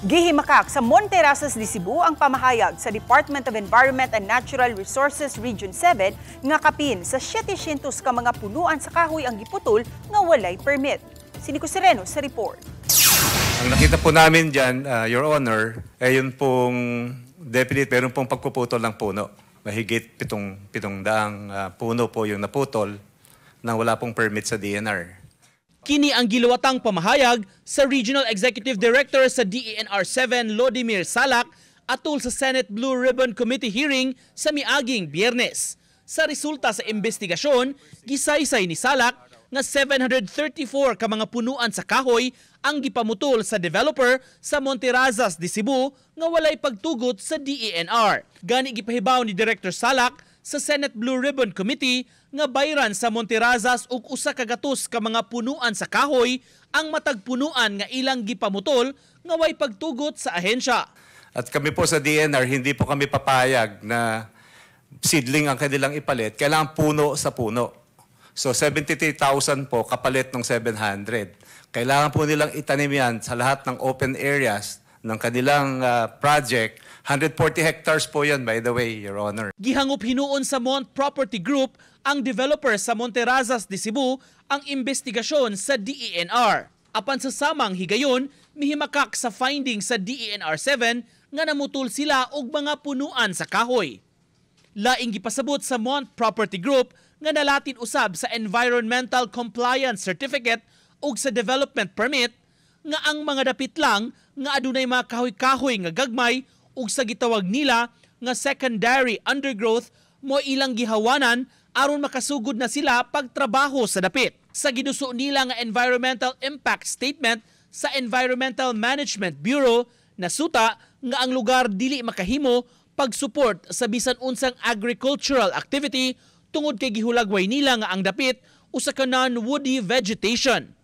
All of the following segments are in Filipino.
Gihimakak sa Monterrazas de Cebu ang pamahayag sa Department of Environment and Natural Resources Region 7 nga kapin sa 700 ka mga punuan sa kahoy ang giputol nga walay permit. Si Nico Sereno sa report. Ang nakita po namin dyan, Your Honor, ay yun pong definite, meron pong pagpuputol ng puno. Mahigit 700 puno po yung naputol nang wala pong permit sa DNR. Kini ang giluwatang pamahayag sa Regional Executive Director sa DENR 7, Lodimir Salak, atol sa Senate Blue Ribbon Committee hearing sa miaging Biyernes. Sa resulta sa investigasyon, gisaysay ni Salak nga 734 ka mga punuan sa kahoy ang gipamutol sa developer sa Monterrazas de Cebu nga walay pagtugot sa DENR. Gani gipahibaw ni Director Salak sa Senate Blue Ribbon Committee nga bayran sa Monterrazas ug usa ka gatos ka mga punuan sa kahoy ang matag punuan nga ilang gipamutol nga way pagtugot sa ahensya. At kami po sa DNR, hindi po kami papayag na seedling ang kanilang ipalit. Kailangan puno sa puno. So 73,000 po kapalit ng 700. Kailangan po nilang itanim yan sa lahat ng open areas ng kanilang project. 140 hectares po yan, by the way, Your Honor. Gihangup hinuon sa Mont Property Group ang developer sa Monterrazas de Cebu ang investigasyon sa DENR. Apan sa samang higayon, mihimakak sa finding sa DENR 7 nga namutol sila og mga punuan sa kahoy. Laing gipasabot sa Mont Property Group nga nalatin usab sa Environmental Compliance Certificate ug sa Development Permit nga ang mga dapit lang nga adunay mga kahoy-kahoy nga gagmay ug sa gitawag nila nga secondary undergrowth mo ilang gihawanan aron makasugod na sila pagtrabaho sa dapit. Sa ginuso nila nga Environmental Impact Statement sa Environmental Management Bureau, nasuta nga ang lugar dili makahimo pag-support sa bisan unsang agricultural activity tungod kay gihulagway nila nga ang dapit usa ka non-woody vegetation.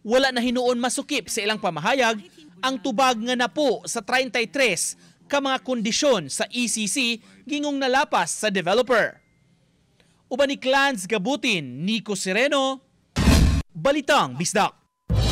Wala na hinuon masukip sa ilang pamahayag ang tubag nga napo sa 33 ka mga kondisyon sa ECC gingong nalapas sa developer. Uban ni Clans Gabutin, Nico Sereno, Balitang Bisdak.